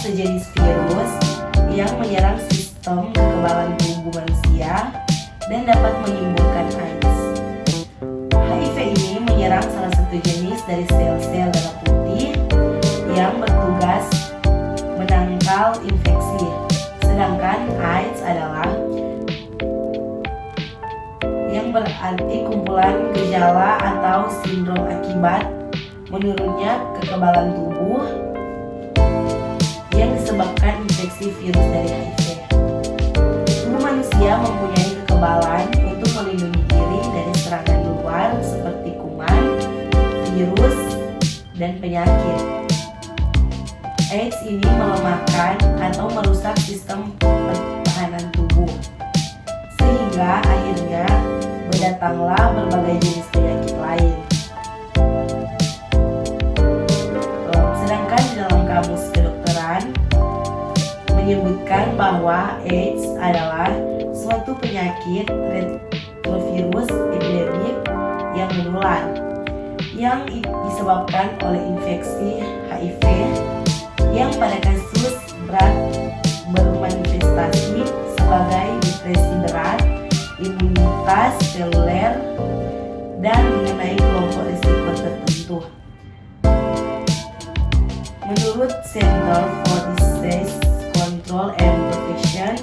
sejenis virus yang menyerang sistem kekebalan tubuh manusia dan dapat menimbulkan AIDS. HIV ini menyerang salah satu jenis dari sel-sel darah putih yang bertugas menangkal infeksi, sedangkan AIDS adalah yang berarti kumpulan gejala atau sindrom akibat menurunnya kekebalan tubuh yang disebabkan infeksi virus dari HIV. Tubuh manusia mempunyai kekebalan untuk melindungi diri dari serangan luar seperti kuman, virus, dan penyakit. AIDS ini melemahkan atau merusak sistem pertahanan tubuh, sehingga akhirnya berdatanglah berbagai jenis penyakit lain. Sedangkan di dalam kamus kedokteran menyebutkan bahwa AIDS adalah suatu penyakit retrovirus epidemik yang menular yang disebabkan oleh infeksi HIV yang pada kasus berat bermanifestasi sebagai depresi berat, imunitas seluler, dan mengenai kelompok risiko tertentu. Menurut Center for Disease Control and Prevention,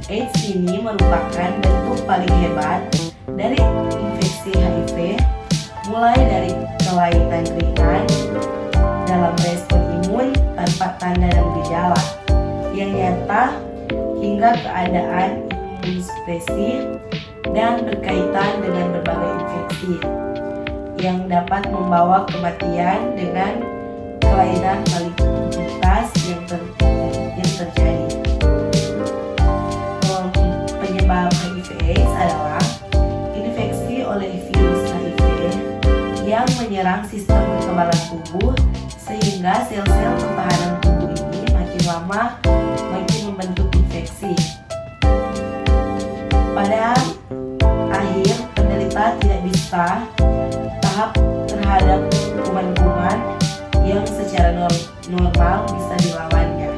AIDS ini merupakan bentuk paling hebat dari infeksi HIV, mulai dari kelainan ringan dalam respon imun tanpa tanda dan gejala yang nyata hingga keadaan imunosupresi dan berkaitan dengan berbagai infeksi yang dapat membawa kematian dengan kelainan malignantitas yang terjadi. Penyebab HIV/AIDS adalah infeksi oleh virus HIV yang menyerang sistem kekebalan tubuh, sehingga sel-sel pertahanan tubuh ini makin lama makin membentuk infeksi. Pada akhir, penderita tidak bisa tahap terhadap kuman-kuman yang secara normal bisa dilawannya.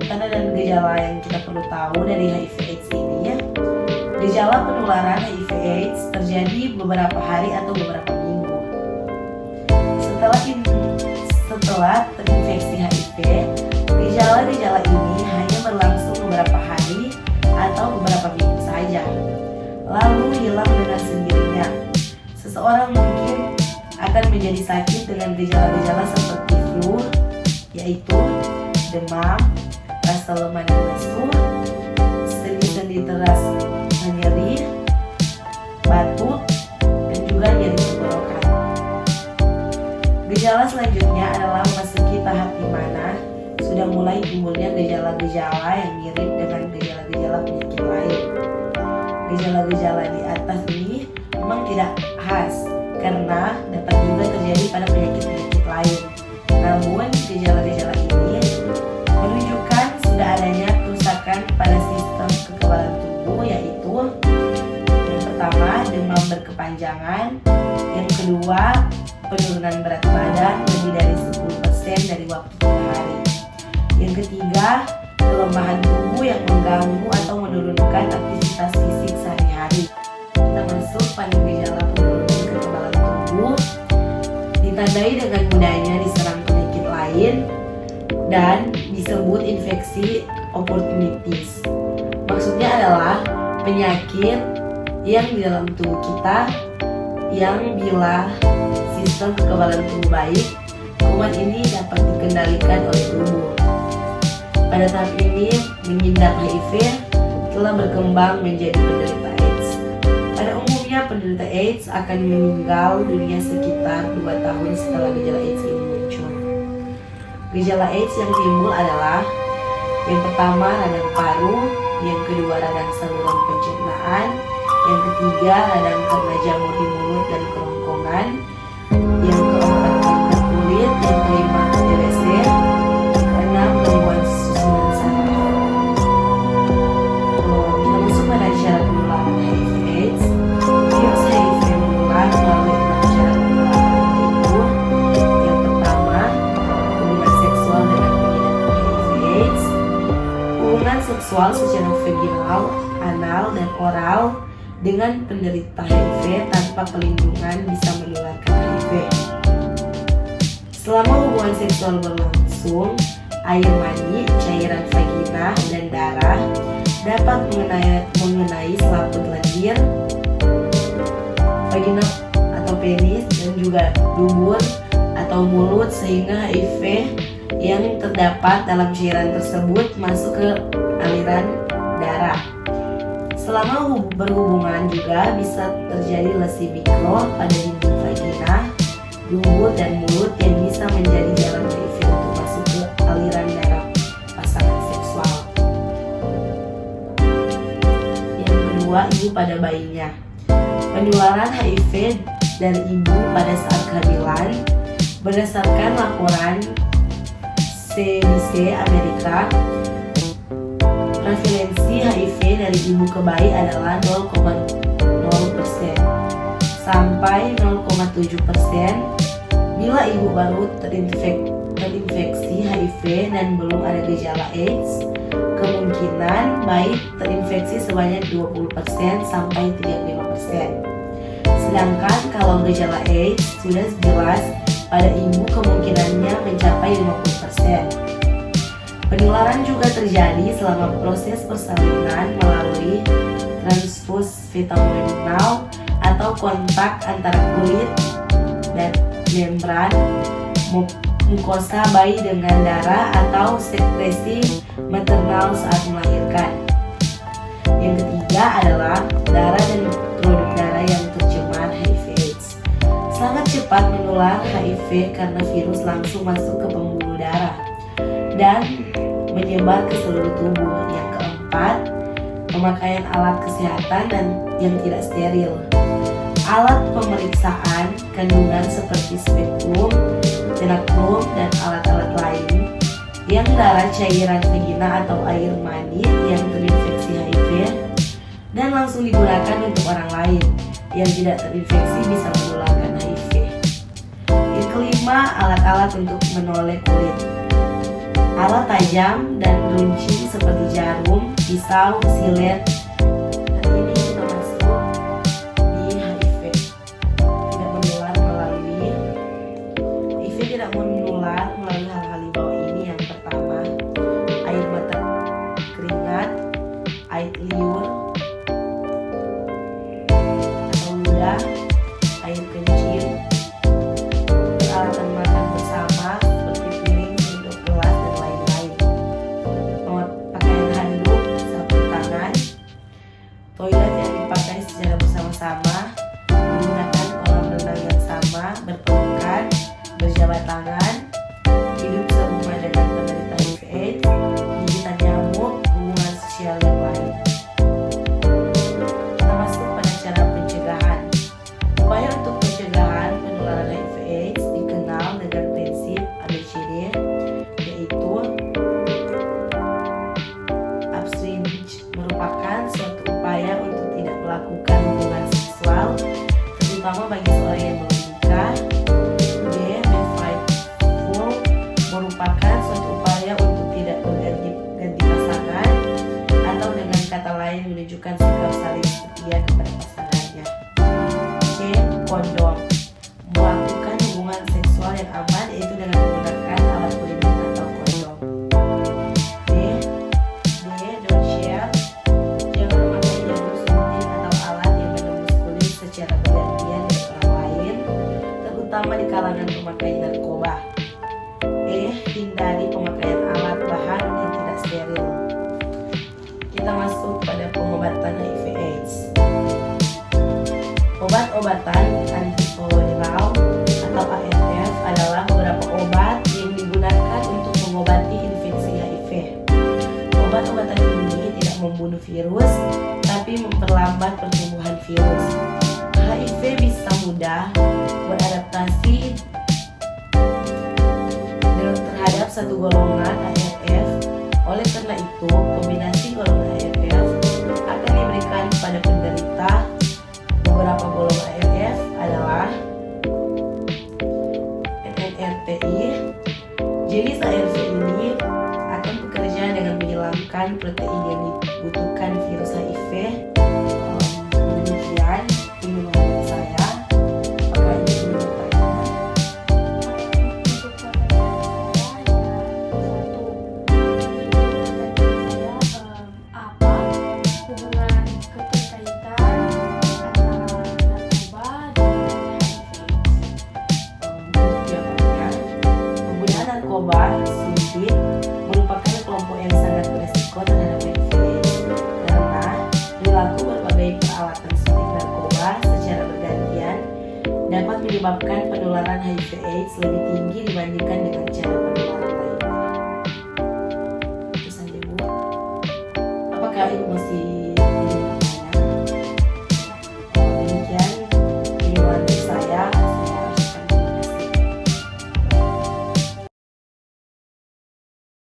Tanda dan gejala yang kita perlu tahu dari HIV/AIDS ini ya. Gejala penularan HIV/AIDS terjadi beberapa hari atau beberapa minggu. Setelah terinfeksi HIV, gejala-gejala ini hanya berlangsung beberapa hari atau beberapa minggu saja, lalu hilang dengan sendirinya. Seseorang mungkin akan menjadi sakit dengan gejala-gejala seperti flu, yaitu demam, rasa lemah dan lesu, sendi-sendi terasa nyeri, batuk, dan juga nyeri tenggorokan. Gejala selanjutnya adalah memasuki tahap di mana sudah mulai timbulnya gejala-gejala yang mirip dengan gejala-gejala penyakit lain. Gejala-gejala di atas ini memang tidak khas karena dapat juga terjadi pada penyakit-penyakit lain. Namun gejala-gejala ini menunjukkan sudah adanya kerusakan pada sistem kekebalan tubuh, yaitu yang pertama demam berkepanjangan, yang kedua penurunan berat badan lebih dari 10% dari waktu 3 hari, yang ketiga kelemahan tubuh yang mengganggu atau menurunkan aktivitas fisik sehari-hari. Kita masuk pada gejala penurunan kekebalan tubuh, ditandai dengan mudahnya diserang penyakit lain dan disebut infeksi opportunities. Maksudnya adalah penyakit yang di dalam tubuh kita yang bila sistem kekebalan tubuh baik, kuman ini dapat dikendalikan oleh tubuh. Pada tahap ini, mengidap HIV telah berkembang menjadi penderita AIDS. Pada umumnya, penderita AIDS akan meninggal dunia sekitar 2 tahun setelah gejala AIDS ini muncul. Gejala AIDS yang timbul adalah yang pertama radang paru, yang kedua radang saluran pencernaan, yang ketiga radang karena jamur di mulut dan kerongkongan, yang keempat kanker kulit, yang kelima TBC, keenam gangguan susunan saraf. Kita masuk pada syarat penularan HIV/AIDS. Virus HIV menular melalui 6 syarat penularan, yaitu yang pertama hubungan seksual dengan seksual secara vaginal, anal, dan oral dengan penderita HIV tanpa pelindungan bisa menularkan HIV. Selama hubungan seksual berlangsung, air mani, cairan vagina, dan darah dapat mengenai selaput lendir, vagina atau penis, dan juga dubur atau mulut, sehingga HIV yang terdapat dalam cairan tersebut masuk ke aliran darah. Selama berhubungan juga bisa terjadi lesi mikro pada dinding vagina, dubur, dan mulut yang bisa menjadi jalan HIV untuk masuk ke aliran darah pasangan seksual. Yang kedua, ibu pada bayinya. Penularan HIV dari ibu pada saat kehamilan berdasarkan laporan CDC Amerika, prevalensi HIV dari ibu ke bayi adalah 0,0% sampai 0,7% bila ibu baru terinfeksi HIV dan belum ada gejala AIDS. Kemungkinan bayi terinfeksi sebanyak 20% sampai 35%. Sedangkan kalau gejala AIDS sudah jelas pada ibu, kemungkinannya mencapai 50%. Penularan juga terjadi selama proses persalinan melalui transfus vitaminal atau kontak antara kulit dan membran mukosa bayi dengan darah atau sekresi maternal saat melahirkan. Yang ketiga adalah darah dan produk darah yang tercemar HIV/AIDS. Sangat cepat menular HIV karena virus langsung masuk ke pembuluh darah dan menyebar ke seluruh tubuh. Yang keempat, pemakaian alat kesehatan dan yang tidak steril. Alat pemeriksaan kandungan seperti spekulum, tenaklum, dan alat-alat lain yang darah, cairan vagina atau air mani yang terinfeksi HIV dan langsung digunakan untuk orang lain yang tidak terinfeksi bisa menularkan HIV. Yang kelima, alat-alat untuk menolak kulit. Alat tajam dan runcing seperti jarum, pisau, silet. Dan ini kita masuk di HIV. HIV tidak menular melalui hal-hal di bawah ini. Yang pertama, air mata, keringat, air liur atau ludah, air kencing, peralatan makan bersama seperti piring, sendok, gelas, dan lain-lain, pakaian handuk, sapu tangan, toilet yang dipakai secara bersama-sama, menggunakan kolam renang yang sama, berpelukan, berjabat tangan, hidup serumah dengan penderita HIV/AIDS, gigitan nyamuk, hubungan sosial yang lain. Kita masuk pada cara pencegahan. Upaya untuk pencegahan penularan HIV/AIDS dikenal dengan prinsip ABCD, yaitu abstinence merupakan suatu upaya untuk tidak melakukan hubungan seksual, terutama bagi seorang yang belum menikah. Merupakan suatu upaya untuk tidak berganti pasangan atau dengan kata lain menunjukkan sikap saling setia kepada pasangannya. C. Kondom, melakukan hubungan seksual yang aman yaitu dengan menggunakan alat pelindung atau kondom. D. Don't share, jangan memakai jarum suntik atau alat yang menembus kulit secara bergantian dengan orang lain, terutama di kalangan pemakai narkoba. Hindari pemakaian alat bahan yang tidak steril. Kita masuk pada pengobatan HIV/AIDS. Obat-obatan antiviral atau ARV adalah beberapa obat yang digunakan untuk mengobati infeksi HIV. Obat-obatan ini tidak membunuh virus, tapi memperlambat pertumbuhan virus. HIV bisa mudah beradaptasi terhadap satu golongan ARV. Oleh karena itu, kombinasi golongan ARV akan diberikan pada penderita. Beberapa golongan ARV adalah NNRTI. Jenis ARV ini akan bekerja dengan menghilangkan menyebabkan protein yang dibutuhkan virus HIV. Demikian penjelasan saya. Apakah ini menurut pertanyaan? Untuk pertanyaan saya, apa hubungan keterkaitan antara narkoba dan Jawabannya, penggunaan narkoba suntik merupakan kelompok yang sangat beresiko terhadap HIV karena perilaku berbagai peralatan suntik narkoba secara bergantian dapat menyebabkan penularan HIV/AIDS lebih tinggi dibandingkan dengan cara penularan lainnya. Itu saja Bu. Apakah Ibu masih